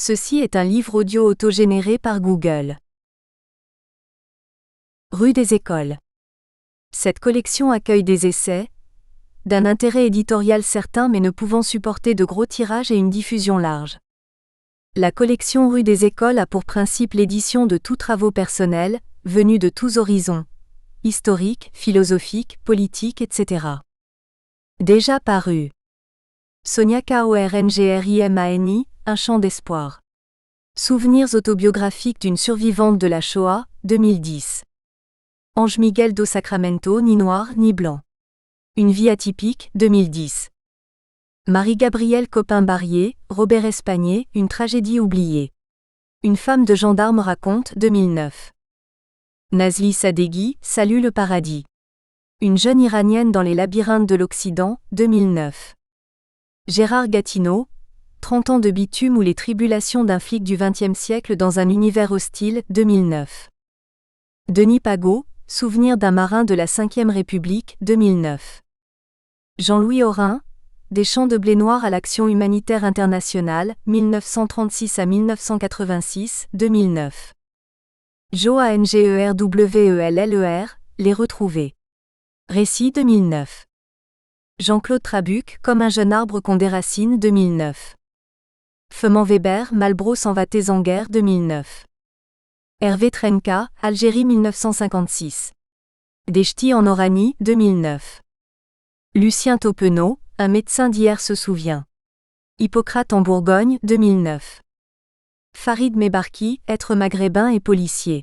Ceci est un livre audio autogénéré par Google. Rue des écoles. Cette collection accueille des essais, d'un intérêt éditorial certain mais ne pouvant supporter de gros tirages et une diffusion large. La collection Rue des écoles a pour principe l'édition de tous travaux personnels, venus de tous horizons, historiques, philosophiques, politiques, etc. Déjà paru. Sonia Korngrimani, Un chant d'espoir. Souvenirs autobiographiques d'une survivante de la Shoah, 2010. Ange Miguel do Sacramento, ni noir ni blanc. Une vie atypique, 2010. Marie-Gabrielle Copin-Barrier, Robert Espagné, Une tragédie oubliée. Une femme de gendarme raconte, 2009. Nazli Sadeghi, Salut le paradis. Une jeune Iranienne dans les labyrinthes de l'Occident, 2009. Gérard Gatineau, 30 ans de bitume ou les tribulations d'un flic du XXe siècle dans un univers hostile, 2009. Denis Pagot, Souvenir d'un marin de la Ve République, 2009. Jean-Louis Aurin, Des champs de blé noir à l'action humanitaire internationale, 1936 à 1986, 2009. Jo Angerwelleller, Les retrouvés. Récit 2009. Jean-Claude Trabuc, Comme un jeune arbre qu'on déracine, 2009. Feuman Weber, Malbro s'en va-t-en en guerre, 2009. Hervé Trenka, Algérie 1956. Des ch'tis en Oranie, 2009. Lucien Taupeneau, Un médecin d'hier se souvient. Hippocrate en Bourgogne, 2009. Farid Mebarki, Être maghrébin et policier.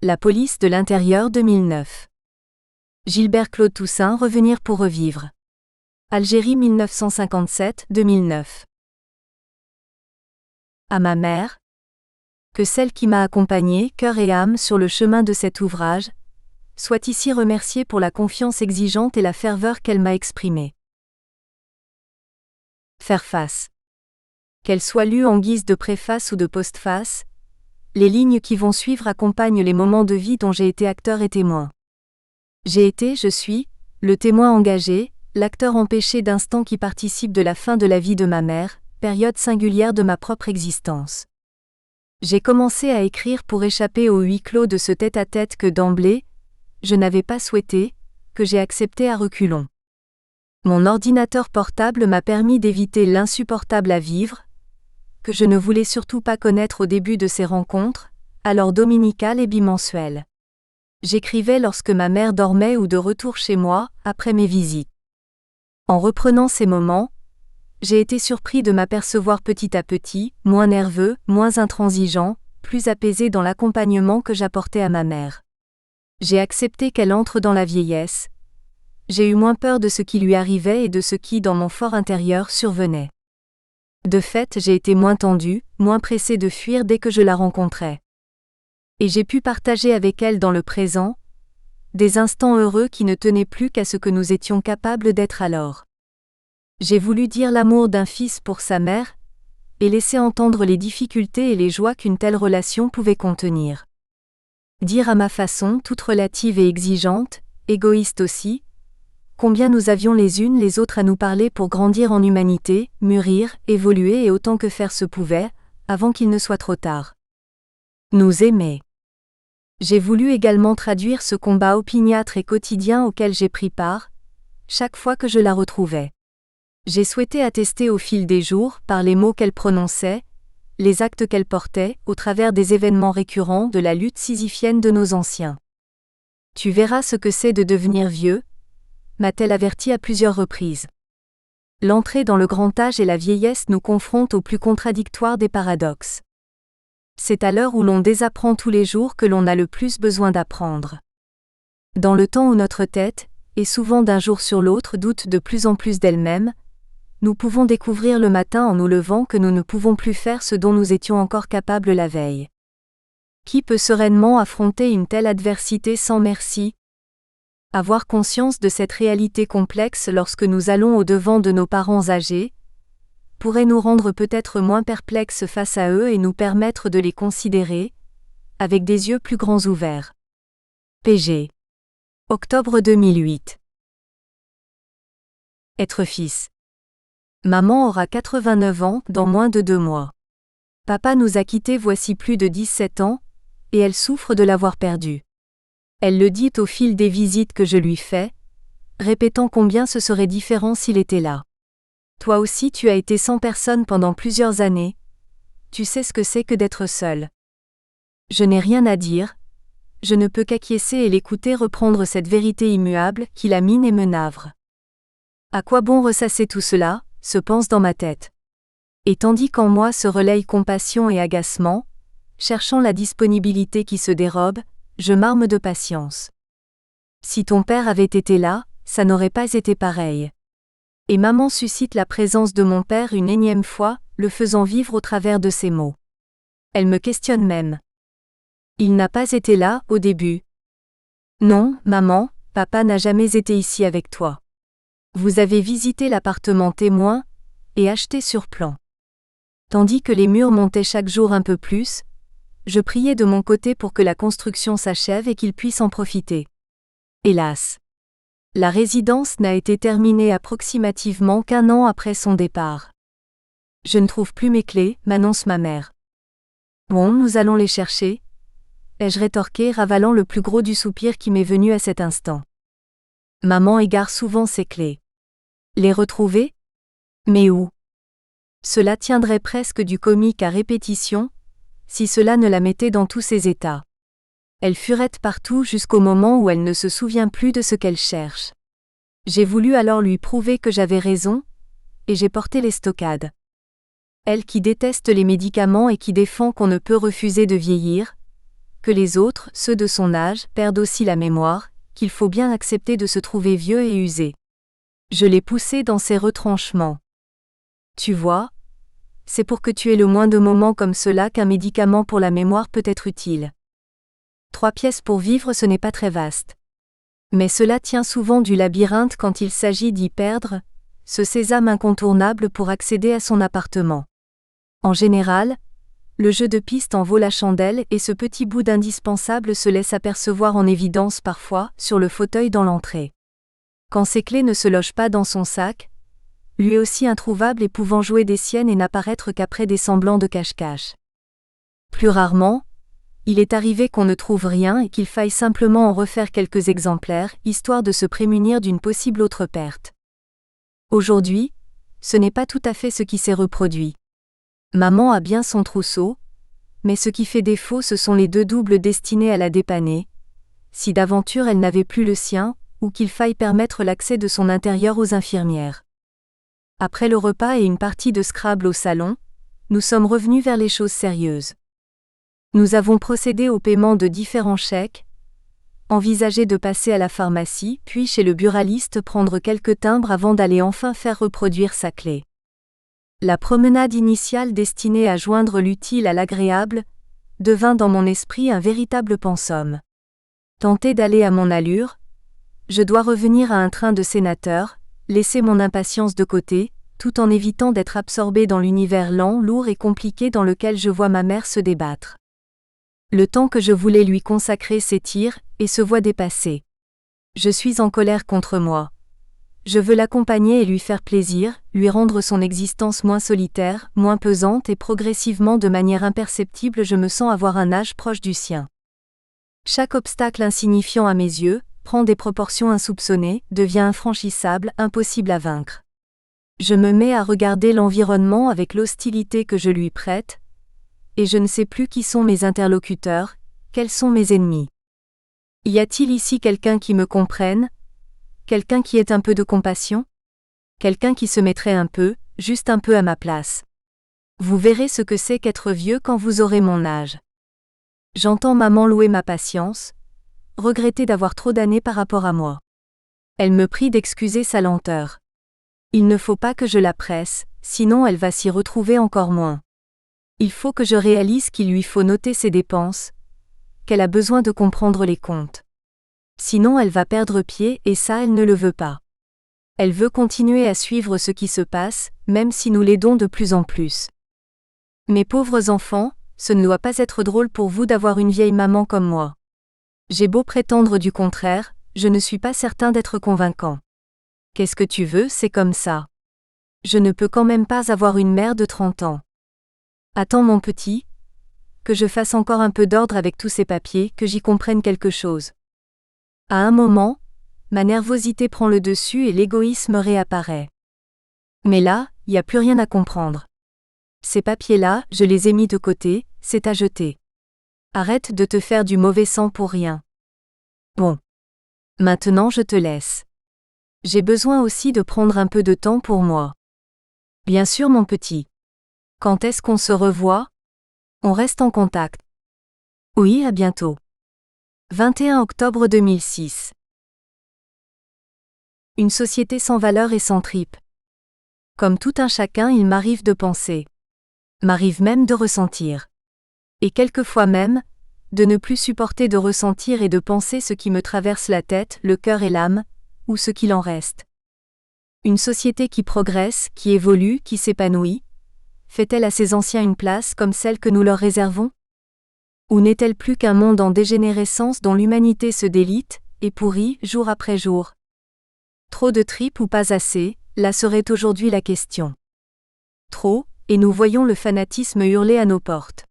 La police de l'intérieur, 2009. Gilbert Claude Toussaint, Revenir pour revivre. Algérie 1957-2009. À ma mère, que celle qui m'a accompagnée, cœur et âme, sur le chemin de cet ouvrage, soit ici remerciée pour la confiance exigeante et la ferveur qu'elle m'a exprimée. Faire face. Qu'elle soit lue en guise de préface ou de postface, les lignes qui vont suivre accompagnent les moments de vie dont j'ai été acteur et témoin. J'ai été, je suis, le témoin engagé, l'acteur empêché d'instants qui participent de la fin de la vie de ma mère, période singulière de ma propre existence. J'ai commencé à écrire pour échapper au huis clos de ce tête-à-tête que d'emblée, je n'avais pas souhaité, que j'ai accepté à reculons. Mon ordinateur portable m'a permis d'éviter l'insupportable à vivre, que je ne voulais surtout pas connaître au début de ces rencontres, alors dominicales et bimensuelles. J'écrivais lorsque ma mère dormait ou de retour chez moi, après mes visites. En reprenant ces moments, j'ai été surpris de m'apercevoir petit à petit, moins nerveux, moins intransigeant, plus apaisé dans l'accompagnement que j'apportais à ma mère. J'ai accepté qu'elle entre dans la vieillesse. J'ai eu moins peur de ce qui lui arrivait et de ce qui, dans mon fort intérieur, survenait. De fait, j'ai été moins tendu, moins pressé de fuir dès que je la rencontrais. Et j'ai pu partager avec elle dans le présent, des instants heureux qui ne tenaient plus qu'à ce que nous étions capables d'être alors. J'ai voulu dire l'amour d'un fils pour sa mère, et laisser entendre les difficultés et les joies qu'une telle relation pouvait contenir. Dire à ma façon, toute relative et exigeante, égoïste aussi, combien nous avions les unes les autres à nous parler pour grandir en humanité, mûrir, évoluer et autant que faire se pouvait, avant qu'il ne soit trop tard. Nous aimer. J'ai voulu également traduire ce combat opiniâtre et quotidien auquel j'ai pris part, chaque fois que je la retrouvais. J'ai souhaité attester au fil des jours, par les mots qu'elle prononçait, les actes qu'elle portait, au travers des événements récurrents de la lutte sisyphienne de nos anciens. Tu verras ce que c'est de devenir vieux, m'a-t-elle averti à plusieurs reprises. L'entrée dans le grand âge et la vieillesse nous confrontent au plus contradictoire des paradoxes. C'est à l'heure où l'on désapprend tous les jours que l'on a le plus besoin d'apprendre. Dans le temps où notre tête, et souvent d'un jour sur l'autre, doute de plus en plus d'elle-même, nous pouvons découvrir le matin en nous levant que nous ne pouvons plus faire ce dont nous étions encore capables la veille. Qui peut sereinement affronter une telle adversité sans merci ? Avoir conscience de cette réalité complexe lorsque nous allons au-devant de nos parents âgés, pourrait nous rendre peut-être moins perplexes face à eux et nous permettre de les considérer, avec des yeux plus grands ouverts. PG. Octobre 2008. Être fils. Maman aura 89 ans dans moins de 2 mois. Papa nous a quittés voici plus de 17 ans, et elle souffre de l'avoir perdu. Elle le dit au fil des visites que je lui fais, répétant combien ce serait différent s'il était là. Toi aussi tu as été sans personne pendant plusieurs années, tu sais ce que c'est que d'être seul. Je n'ai rien à dire, je ne peux qu'acquiescer et l'écouter reprendre cette vérité immuable qui la mine et me navre. À quoi bon ressasser tout cela, se pense dans ma tête. Et tandis qu'en moi se relayent compassion et agacement, cherchant la disponibilité qui se dérobe, je m'arme de patience. Si ton père avait été là, ça n'aurait pas été pareil. Et maman suscite la présence de mon père une énième fois, le faisant vivre au travers de ses mots. Elle me questionne même. Il n'a pas été là, au début. Non, maman, papa n'a jamais été ici avec toi. Vous avez visité l'appartement témoin, et acheté sur plan. Tandis que les murs montaient chaque jour un peu plus, je priais de mon côté pour que la construction s'achève et qu'il puisse en profiter. Hélas. La résidence n'a été terminée approximativement qu'1 an après son départ. Je ne trouve plus mes clés, m'annonce ma mère. Bon, nous allons les chercher, ai-je rétorqué, ravalant le plus gros du soupir qui m'est venu à cet instant. Maman égare souvent ses clés. Les retrouver ? Mais où ? Cela tiendrait presque du comique à répétition, si cela ne la mettait dans tous ses états. Elle furette partout jusqu'au moment où elle ne se souvient plus de ce qu'elle cherche. J'ai voulu alors lui prouver que j'avais raison, et j'ai porté les stockades. Elle qui déteste les médicaments et qui défend qu'on ne peut refuser de vieillir, que les autres, ceux de son âge, perdent aussi la mémoire, qu'il faut bien accepter de se trouver vieux et usé. Je l'ai poussée dans ses retranchements. Tu vois, c'est pour que tu aies le moins de moments comme cela qu'un médicament pour la mémoire peut être utile. 3 pièces pour vivre, ce n'est pas très vaste. Mais cela tient souvent du labyrinthe quand il s'agit d'y perdre, ce sésame incontournable pour accéder à son appartement. En général, le jeu de piste en vaut la chandelle et ce petit bout d'indispensable se laisse apercevoir en évidence parfois, sur le fauteuil dans l'entrée. Quand ses clés ne se logent pas dans son sac, lui aussi introuvable et pouvant jouer des siennes et n'apparaître qu'après des semblants de cache-cache. Plus rarement, il est arrivé qu'on ne trouve rien et qu'il faille simplement en refaire quelques exemplaires, histoire de se prémunir d'une possible autre perte. Aujourd'hui, ce n'est pas tout à fait ce qui s'est reproduit. Maman a bien son trousseau, mais ce qui fait défaut ce sont les 2 doubles destinés à la dépanner, si d'aventure elle n'avait plus le sien, ou qu'il faille permettre l'accès de son intérieur aux infirmières. Après le repas et une partie de Scrabble au salon, nous sommes revenus vers les choses sérieuses. Nous avons procédé au paiement de différents chèques, envisagé de passer à la pharmacie, puis chez le buraliste prendre quelques timbres avant d'aller enfin faire reproduire sa clé. La promenade initiale destinée à joindre l'utile à l'agréable devint dans mon esprit un véritable pensum. Tenter d'aller à mon allure, je dois revenir à un train de sénateur, laisser mon impatience de côté, tout en évitant d'être absorbé dans l'univers lent, lourd et compliqué dans lequel je vois ma mère se débattre. Le temps que je voulais lui consacrer s'étire et se voit dépasser. Je suis en colère contre moi. Je veux l'accompagner et lui faire plaisir, lui rendre son existence moins solitaire, moins pesante et progressivement de manière imperceptible je me sens avoir un âge proche du sien. Chaque obstacle insignifiant à mes yeux, prend des proportions insoupçonnées, devient infranchissable, impossible à vaincre. Je me mets à regarder l'environnement avec l'hostilité que je lui prête, et je ne sais plus qui sont mes interlocuteurs, quels sont mes ennemis. Y a-t-il ici quelqu'un qui me comprenne ? Quelqu'un qui ait un peu de compassion ? Quelqu'un qui se mettrait un peu, juste un peu à ma place. Vous verrez ce que c'est qu'être vieux quand vous aurez mon âge. J'entends maman louer ma patience, regretter d'avoir trop d'années par rapport à moi. Elle me prie d'excuser sa lenteur. Il ne faut pas que je la presse, sinon elle va s'y retrouver encore moins. Il faut que je réalise qu'il lui faut noter ses dépenses, qu'elle a besoin de comprendre les comptes. Sinon elle va perdre pied et ça elle ne le veut pas. Elle veut continuer à suivre ce qui se passe, même si nous l'aidons de plus en plus. Mes pauvres enfants, ce ne doit pas être drôle pour vous d'avoir une vieille maman comme moi. J'ai beau prétendre du contraire, je ne suis pas certain d'être convaincant. Qu'est-ce que tu veux, c'est comme ça. Je ne peux quand même pas avoir une mère de 30 ans. Attends mon petit, que je fasse encore un peu d'ordre avec tous ces papiers, que j'y comprenne quelque chose. À un moment, ma nervosité prend le dessus et l'égoïsme réapparaît. Mais là, y a plus rien à comprendre. Ces papiers-là, je les ai mis de côté, c'est à jeter. Arrête de te faire du mauvais sang pour rien. Bon. Maintenant je te laisse. J'ai besoin aussi de prendre un peu de temps pour moi. Bien sûr mon petit. Quand est-ce qu'on se revoit? On reste en contact. Oui, à bientôt. 21 octobre 2006. Une société sans valeur et sans tripes. Comme tout un chacun, il m'arrive de penser. M'arrive même de ressentir. Et quelquefois même, de ne plus supporter de ressentir et de penser ce qui me traverse la tête, le cœur et l'âme, ou ce qu'il en reste. Une société qui progresse, qui évolue, qui s'épanouit, fait-elle à ses anciens une place comme celle que nous leur réservons? Ou n'est-elle plus qu'un monde en dégénérescence dont l'humanité se délite, et pourrit, jour après jour? Trop de tripes ou pas assez, là serait aujourd'hui la question. Trop, et nous voyons le fanatisme hurler à nos portes.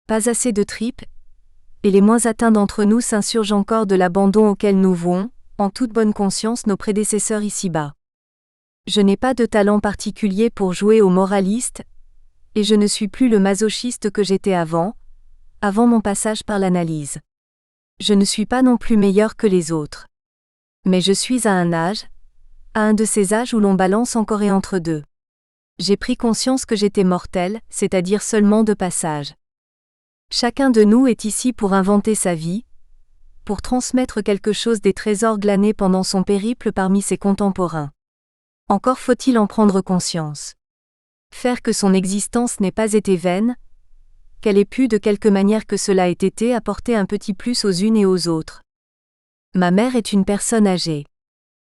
Pas assez de tripes, et les moins atteints d'entre nous s'insurgent encore de l'abandon auquel nous vouons, en toute bonne conscience nos prédécesseurs ici-bas. Je n'ai pas de talent particulier pour jouer au moraliste, et je ne suis plus le masochiste que j'étais avant mon passage par l'analyse. Je ne suis pas non plus meilleur que les autres. Mais je suis à un de ces âges où l'on balance encore et entre deux. J'ai pris conscience que j'étais mortel, c'est-à-dire seulement de passage. Chacun de nous est ici pour inventer sa vie, pour transmettre quelque chose des trésors glanés pendant son périple parmi ses contemporains. Encore faut-il en prendre conscience. Faire que son existence n'ait pas été vaine, qu'elle ait pu de quelque manière que cela ait été apporter un petit plus aux unes et aux autres. Ma mère est une personne âgée.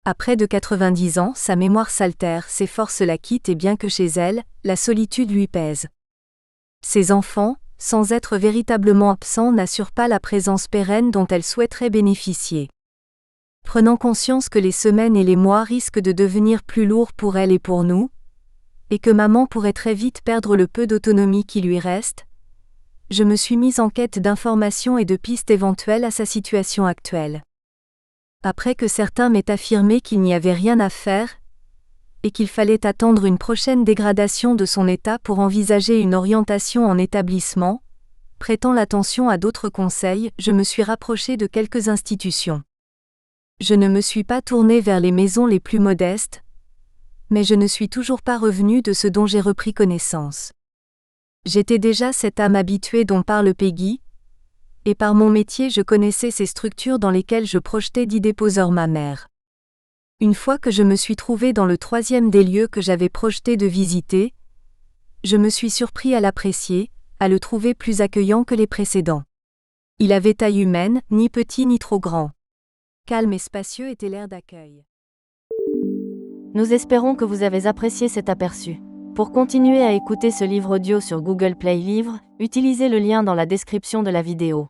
À près de 90 ans, sa mémoire s'altère, ses forces la quittent et bien que chez elle, la solitude lui pèse. Ses enfants, sans être véritablement absents, n'assurent pas la présence pérenne dont elle souhaiterait bénéficier. Prenant conscience que les semaines et les mois risquent de devenir plus lourds pour elle et pour nous, et que maman pourrait très vite perdre le peu d'autonomie qui lui reste, je me suis mise en quête d'informations et de pistes éventuelles à sa situation actuelle. Après que certains m'aient affirmé qu'il n'y avait rien à faire, et qu'il fallait attendre une prochaine dégradation de son état pour envisager une orientation en établissement, prêtant l'attention à d'autres conseils, je me suis rapprochée de quelques institutions. Je ne me suis pas tournée vers les maisons les plus modestes, mais je ne suis toujours pas revenue de ce dont j'ai repris connaissance. J'étais déjà cette âme habituée dont parle Peggy, et par mon métier je connaissais ces structures dans lesquelles je projetais d'y déposer ma mère. Une fois que je me suis trouvée dans le troisième des lieux que j'avais projeté de visiter, je me suis surpris à l'apprécier, à le trouver plus accueillant que les précédents. Il avait taille humaine, ni petit ni trop grand. Calme et spacieux était l'air d'accueil. Nous espérons que vous avez apprécié cet aperçu. Pour continuer à écouter ce livre audio sur Google Play Livres, utilisez le lien dans la description de la vidéo.